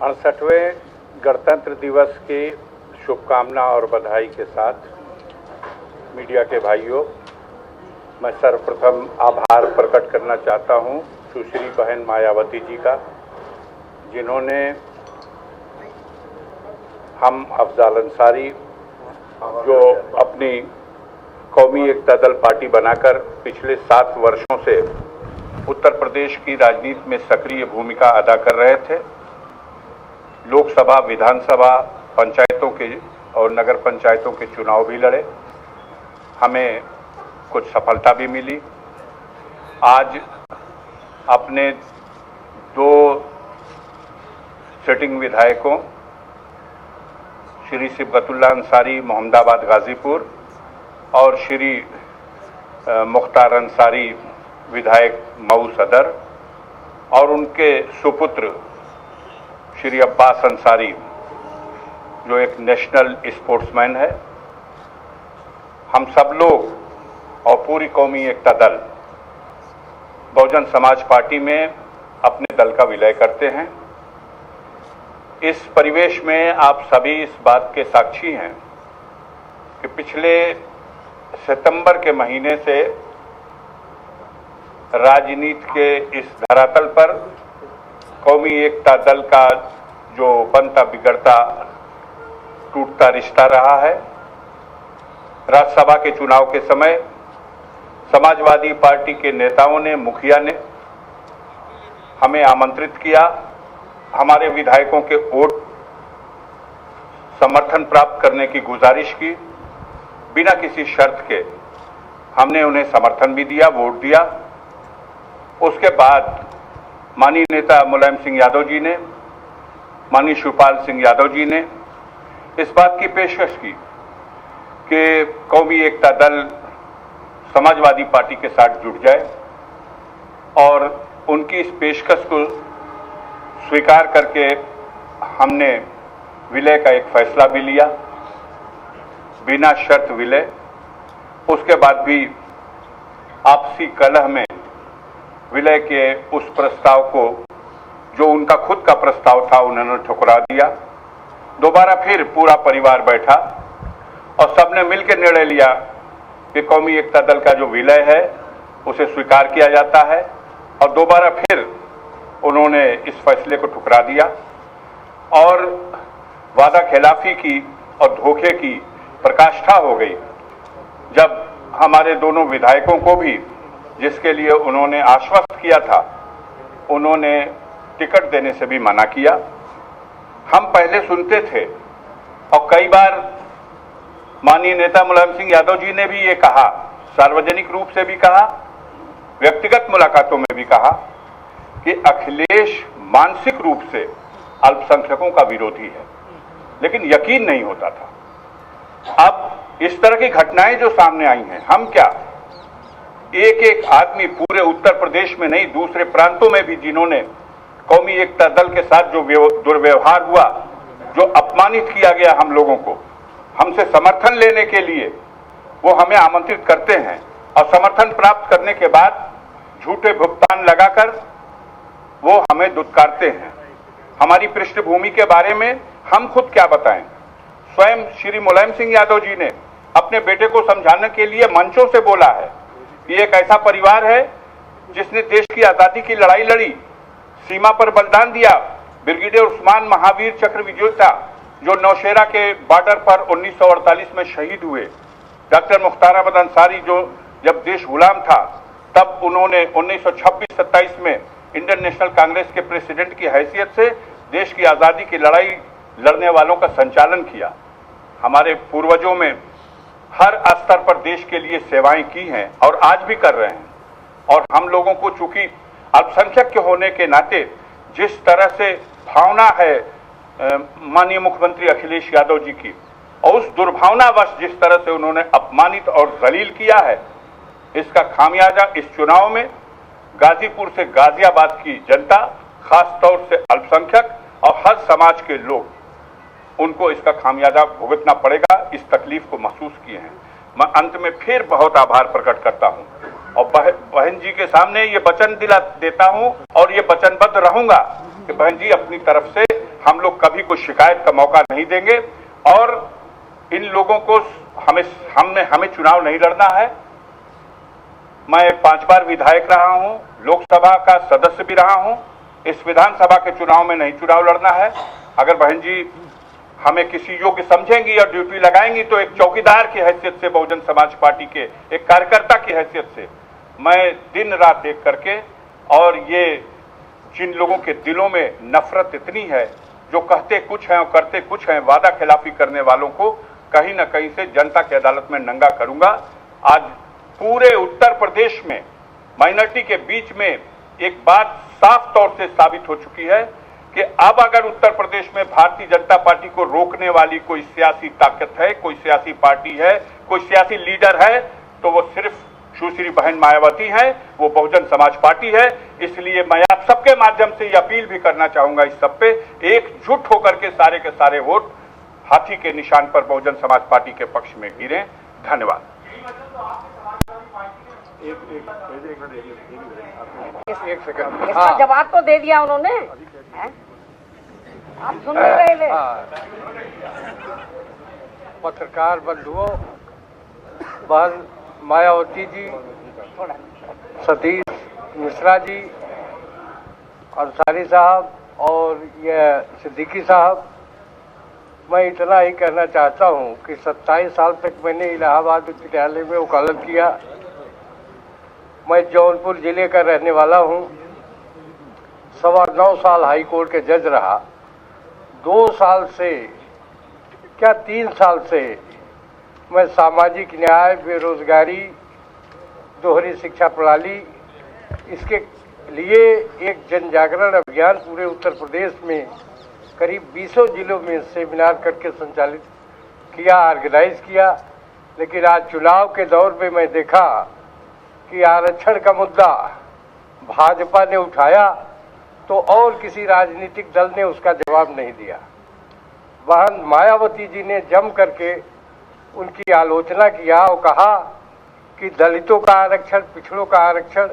68वें गणतंत्र दिवस की शुभकामना और बधाई के साथ मीडिया के भाइयों, मैं सर्वप्रथम आभार प्रकट करना चाहता हूं सुश्री बहन मायावती जी का, जिन्होंने हम अफजाल अंसारी जो अपनी कौमी एकता दल पार्टी बनाकर पिछले 7 वर्षों से उत्तर प्रदेश की राजनीति में सक्रिय भूमिका अदा कर रहे थे। लोकसभा, विधानसभा, पंचायतों के और नगर पंचायतों के चुनाव भी लड़े, हमें कुछ सफलता भी मिली। आज अपने 2 सिटिंग विधायकों श्री सिबगतुल्लाह अंसारी मोहम्मदाबाद गाजीपुर और श्री मुख्तार अंसारी विधायक मऊ सदर और उनके सुपुत्र श्री अब्बास अंसारी जो एक नेशनल स्पोर्ट्समैन है, हम सब लोग और पूरी कौमी एकता दल बहुजन समाज पार्टी में अपने दल का विलय करते हैं। इस परिवेश में आप सभी इस बात के साक्षी हैं कि पिछले सितंबर के महीने से राजनीति के इस धरातल पर कौमी एकता दल का जो बनता बिगड़ता टूटता रिश्ता रहा है। राज्यसभा के चुनाव के समय समाजवादी पार्टी के नेताओं ने, मुखिया ने हमें आमंत्रित किया, हमारे विधायकों के वोट समर्थन प्राप्त करने की गुजारिश की। बिना किसी शर्त के हमने उन्हें समर्थन भी दिया, वोट दिया। उसके बाद माननीय नेता मुलायम सिंह यादव जी ने, माननीय शिवपाल सिंह यादव जी ने इस बात की पेशकश की कि कौमी एकता दल समाजवादी पार्टी के साथ जुड़ जाए, और उनकी इस पेशकश को स्वीकार करके हमने विलय का एक फैसला भी लिया, बिना शर्त विलय। उसके बाद भी आपसी कलह में विलय के उस प्रस्ताव को, जो उनका खुद का प्रस्ताव था, उन्होंने ठुकरा दिया। दोबारा फिर पूरा परिवार बैठा और सबने मिलकर निर्णय लिया कि कौमी एकता दल का जो विलय है उसे स्वीकार किया जाता है, और दोबारा फिर उन्होंने इस फैसले को ठुकरा दिया और वादा खिलाफी की और धोखे की प्रकाष्ठा हो गई जब हमारे दोनों विधायकों को भी, जिसके लिए उन्होंने आश्वस्त किया था, उन्होंने टिकट देने से भी मना किया। हम पहले सुनते थे और कई बार माननीय नेता मुलायम सिंह यादव जी ने भी ये कहा, सार्वजनिक रूप से भी कहा, व्यक्तिगत मुलाकातों में भी कहा कि अखिलेश मानसिक रूप से अल्पसंख्यकों का विरोधी है, लेकिन यकीन नहीं होता था। अब इस तरह की घटनाएं जो सामने आई हैं, हम क्या एक एक आदमी पूरे उत्तर प्रदेश में नहीं, दूसरे प्रांतों में भी जिन्होंने कौमी एकता दल के साथ जो दुर्व्यवहार हुआ, जो अपमानित किया गया हम लोगों को, हमसे समर्थन लेने के लिए वो हमें आमंत्रित करते हैं और समर्थन प्राप्त करने के बाद झूठे भुगतान लगाकर वो हमें दुत्कारते हैं। हमारी पृष्ठभूमि के बारे में हम खुद क्या बताएं। स्वयं श्री मुलायम सिंह यादव जी ने अपने बेटे को समझाने के लिए मंचों से बोला है कि एक ऐसा परिवार है जिसने देश की आजादी की लड़ाई लड़ी, सीमा पर बलिदान दिया। ब्रिगेडियर उस्मान महावीर चक्र विजेता जो नौशेरा के बॉर्डर पर 1948 में शहीद हुए, डॉक्टर मुख्तार अंसारी जो जब देश गुलाम था तब उन्होंने 1926-27 में इंडियन नेशनल कांग्रेस के प्रेसिडेंट की हैसियत से देश की आज़ादी की लड़ाई लड़ने वालों का संचालन किया। हमारे पूर्वजों में हर स्तर पर देश के लिए सेवाएं की हैं और आज भी कर रहे हैं। और हम लोगों को चूंकि अल्पसंख्यक के होने के नाते जिस तरह से भावना है माननीय मुख्यमंत्री अखिलेश यादव जी की, और उस दुर्भावनावश जिस तरह से उन्होंने अपमानित और जलील किया है, इसका खामियाजा इस चुनाव में गाजीपुर से गाजियाबाद की जनता, खास तौर से अल्पसंख्यक और हर समाज के लोग, उनको इसका खामियाजा भुगतना पड़ेगा। इस तकलीफ को महसूस किए हैं। मैं अंत में फिर बहुत आभार प्रकट करता हूं और बहन जी के सामने ये वचन दिला देता हूं और ये वचनबद्ध रहूंगा कि बहन जी अपनी तरफ से हम लोग कभी कोई शिकायत का मौका नहीं देंगे और इन लोगों को हमें चुनाव नहीं लड़ना है। मैं 5 बार विधायक रहा हूं, लोकसभा का सदस्य भी रहा हूं। इस विधानसभा के चुनाव में नहीं चुनाव लड़ना है। अगर बहन जी हमें किसी योग्य समझेंगी और ड्यूटी लगाएंगी तो एक चौकीदार की हैसियत से, बहुजन समाज पार्टी के एक कार्यकर्ता की हैसियत से मैं दिन रात एक करके, और ये जिन लोगों के दिलों में नफरत इतनी है, जो कहते कुछ हैं और करते कुछ हैं, वादा खिलाफी करने वालों को कहीं ना कहीं से जनता की अदालत में नंगा करूंगा। आज पूरे उत्तर प्रदेश में माइनॉरिटी के बीच में एक बात साफ तौर से साबित हो चुकी है कि अब अगर उत्तर प्रदेश में भारतीय जनता पार्टी को रोकने वाली कोई सियासी ताकत है, कोई सियासी पार्टी है, कोई सियासी लीडर है, तो वो सिर्फ सुश्री बहन मायावती है, वो बहुजन समाज पार्टी है। इसलिए मैं आप सबके माध्यम से ये अपील भी करना चाहूंगा, इस सब पे एकजुट होकर के सारे वोट हाथी के निशान पर बहुजन समाज पार्टी के पक्ष में गिरे। धन्यवाद। एक सेकंड, इसका जवाब तो दे दिया उन्होंने, आप सुन नहीं रहे थे। पत्रकार बंधुओं, बहन मायावती जी, सतीश मिश्रा जी, अंसारी साहब और ये सिद्दीकी साहब, मैं इतना ही कहना चाहता हूं कि 27 साल तक मैंने इलाहाबाद उच्च न्यायालय में वकालत किया। मैं जौनपुर जिले का रहने वाला हूं। 9.25 साल हाई कोर्ट के जज रहा। 2 साल से क्या 3 साल से मैं सामाजिक न्याय, बेरोजगारी, दोहरी शिक्षा प्रणाली, इसके लिए एक जन जागरण अभियान पूरे उत्तर प्रदेश में करीब 20 जिलों में सेमिनार करके संचालित किया, ऑर्गेनाइज किया। लेकिन आज चुनाव के दौर में मैं देखा कि आरक्षण का मुद्दा भाजपा ने उठाया तो और किसी राजनीतिक दल ने उसका जवाब नहीं दिया। बहन मायावती जी ने जम करके उनकी आलोचना किया और कहा कि दलितों का आरक्षण, पिछड़ों का आरक्षण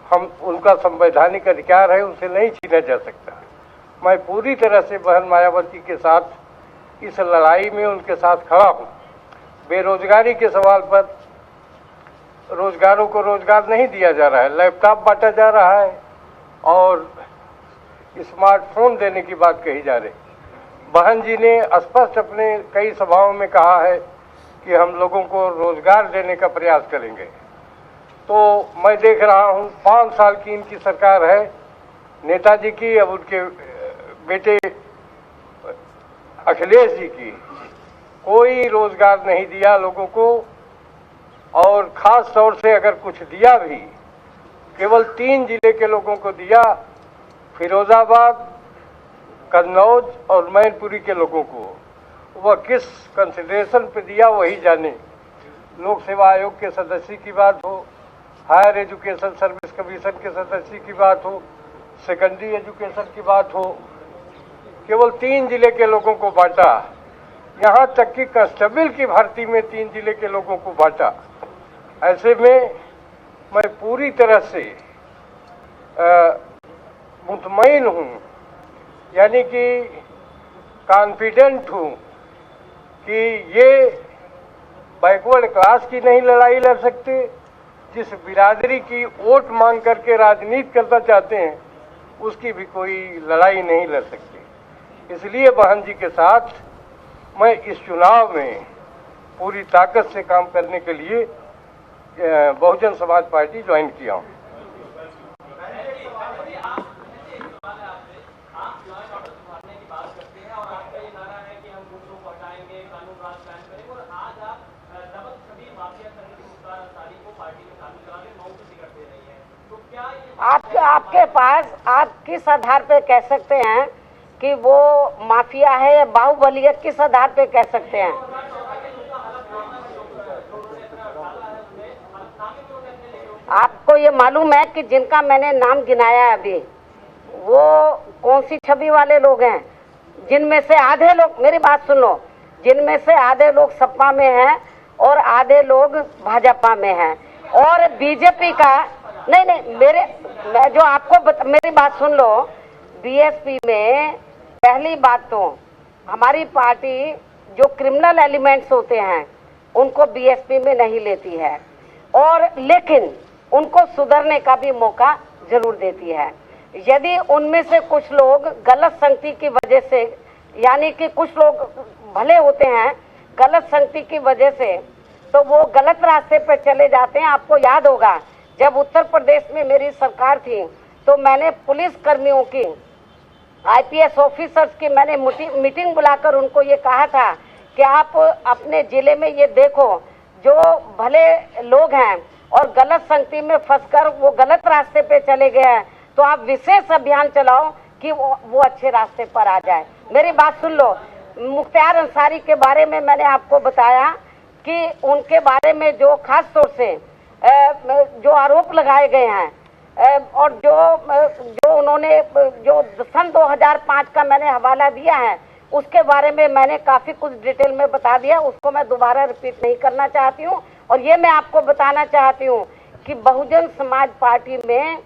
हम उनका संवैधानिक अधिकार है, उसे नहीं छीना जा सकता। मैं पूरी तरह से बहन मायावती के साथ इस लड़ाई में उनके साथ खड़ा हूँ। बेरोजगारी के सवाल पर रोजगारों को रोजगार नहीं दिया जा रहा है, लैपटॉप बांटा जा रहा है और स्मार्टफोन देने की बात कही जा रही। बहन जी ने स्पष्ट अपने कई सभाओं में कहा है कि हम लोगों को रोजगार देने का प्रयास करेंगे। तो मैं देख रहा हूँ 5 साल की इनकी सरकार है नेताजी की, अब उनके बेटे अखिलेश जी की, कोई रोजगार नहीं दिया लोगों को। और खास तौर से अगर कुछ दिया भी, केवल 3 जिले के लोगों को दिया, फिरोजाबाद, कन्नौज और मैनपुरी के लोगों को। वह किस कंसिडरेशन पे दिया वही जाने। लोक सेवा आयोग के सदस्य की बात हो, हायर एजुकेशन सर्विस कमीशन के सदस्य की बात हो, सेकेंडरी एजुकेशन की बात हो, केवल 3 जिले के लोगों को बांटा। यहाँ तक कि कांस्टेबल की भर्ती में 3 जिले के लोगों को बांटा। ऐसे में मैं पूरी तरह से मुतमईन हूँ, यानी कि कॉन्फिडेंट हूँ कि ये बैकवर्ड क्लास की नहीं लड़ाई लड़ सकते। जिस बिरादरी की वोट मांग करके राजनीति करना चाहते हैं उसकी भी कोई लड़ाई नहीं लड़ सकती। इसलिए बहन जी के साथ मैं इस चुनाव में पूरी ताकत से काम करने के लिए बहुजन समाज पार्टी ज्वाइन किया हूँ। आपके पास आप किस आधार पे कह सकते हैं कि वो माफिया है या बाहुबली है? किस आधार पे कह सकते हैं? आपको ये मालूम है कि जिनका मैंने नाम गिनाया है अभी, वो कौन सी छवि वाले लोग हैं? जिनमें से आधे लोग, मेरी बात सुनो, जिनमें से आधे लोग सपा में हैं और आधे लोग भाजपा में हैं। और बीजेपी का नहीं, मैं जो आपको मेरी बात सुन लो, बीएसपी में पहली बात तो हमारी पार्टी जो क्रिमिनल एलिमेंट्स होते हैं उनको बीएसपी में नहीं लेती है, और लेकिन उनको सुधरने का भी मौका जरूर देती है। यदि उनमें से कुछ लोग गलत संगति की वजह से, यानी कि कुछ लोग भले होते हैं, गलत संगति की वजह से तो वो गलत रास्ते पर चले जाते हैं। आपको याद होगा जब उत्तर प्रदेश में मेरी सरकार थी तो मैंने पुलिस कर्मियों की, आईपीएस ऑफिसर्स की मैंने मीटिंग बुलाकर उनको ये कहा था कि आप अपने जिले में ये देखो, जो भले लोग हैं और गलत संगति में फंसकर वो गलत रास्ते पे चले गए हैं, तो आप विशेष अभियान चलाओ कि वो अच्छे रास्ते पर आ जाए। मेरी बात सुन लो। मुख्तार अंसारी के बारे में मैंने आपको बताया कि उनके बारे में जो खास तौर से जो आरोप लगाए गए हैं और जो उन्होंने जो सन 2005 का मैंने हवाला दिया है उसके बारे में मैंने काफी कुछ डिटेल में बता दिया, उसको मैं दोबारा रिपीट नहीं करना चाहती हूँ। और ये मैं आपको बताना चाहती हूँ कि बहुजन समाज पार्टी में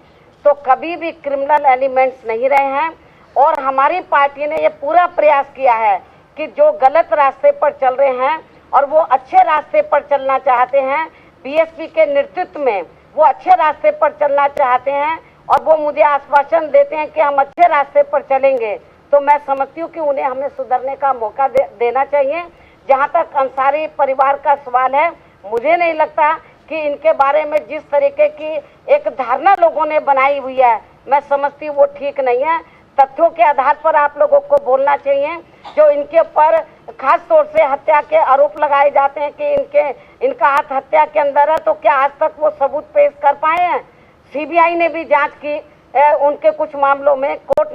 तो कभी भी क्रिमिनल एलिमेंट्स नहीं रहे हैं, और हमारी पार्टी ने ये पूरा प्रयास किया है कि जो गलत रास्ते पर चल रहे हैं और वो अच्छे रास्ते पर चलना चाहते हैं, बीएसपी के नेतृत्व में वो अच्छे रास्ते पर चलना चाहते हैं और वो मुझे आश्वासन देते हैं कि हम अच्छे रास्ते पर चलेंगे, तो मैं समझती हूँ कि उन्हें हमें सुधरने का मौका देना चाहिए। जहाँ तक अंसारी परिवार का सवाल है, मुझे नहीं लगता कि इनके बारे में जिस तरीके की एक धारणा लोगों ने बनाई हुई है, मैं समझती हूँ वो ठीक नहीं है। तथ्यों के आधार पर आप लोगों को बोलना चाहिए। जो इनके ऊपर खास तौर से हत्या के आरोप लगाए जाते हैं कि इनका हाथ हत्या के अंदर है, तो क्या आज तक वो सबूत पेश कर पाए हैं? सीबीआई ने भी जांच की उनके कुछ मामलों में, कोर्ट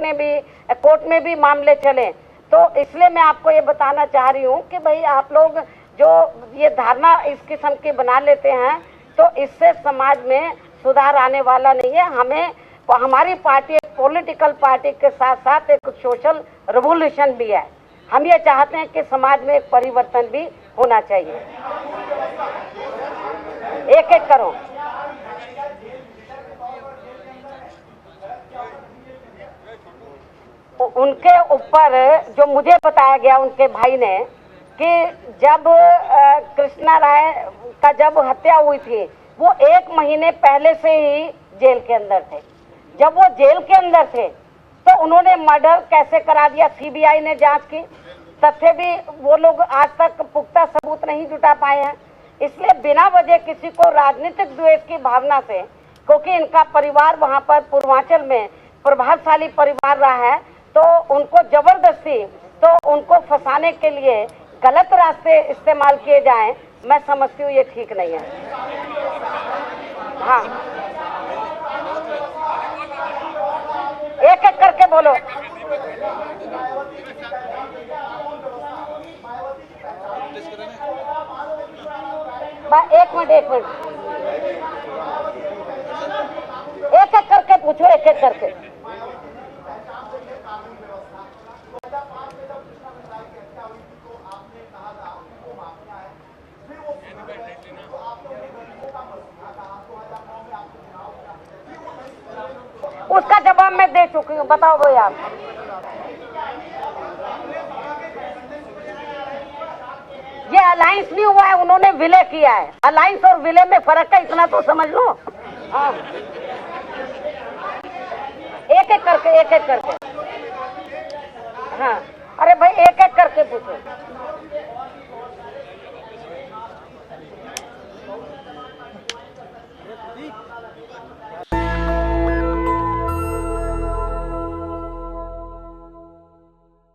में भी मामले चले। तो इसलिए मैं आपको ये बताना चाह रही हूँ कि भाई आप लोग जो ये धारणा इस किस्म की बना लेते हैं, तो इससे समाज में सुधार आने वाला नहीं है। हमारी पार्टी एक पॉलिटिकल पार्टी के साथ साथ एक सोशल रेवोल्यूशन भी है। हम ये चाहते हैं कि समाज में एक परिवर्तन भी होना चाहिए। एक एक करो। उनके ऊपर जो मुझे बताया गया उनके भाई ने कि जब कृष्णा राय का जब हत्या हुई थी वो 1 महीने पहले से ही जेल के अंदर थे। जब वो जेल के अंदर थे तो उन्होंने मर्डर कैसे करा दिया? सीबीआई ने जांच की, तथ्य भी वो लोग आज तक पुख्ता सबूत नहीं जुटा पाए हैं। इसलिए बिना वजह किसी को राजनीतिक द्वेष की भावना से, क्योंकि इनका परिवार वहां पर पूर्वांचल में प्रभावशाली परिवार रहा है, तो उनको जबरदस्ती तो उनको फंसाने के लिए गलत रास्ते इस्तेमाल किए जाएं, मैं समझती हूँ ये ठीक नहीं है। हाँ, एक एक करके बोलो। एक मिनट एक एक करके पूछो, एक एक करके। उसका जवाब मैं दे चुकी हूँ, बताओ भाई आप। ये अलायंस नहीं हुआ है, उन्होंने विलय किया है। अलायंस और विलय में फर्क है, इतना तो समझ लो। हाँ, एक एक करके। हाँ, अरे भाई एक एक करके पूछो।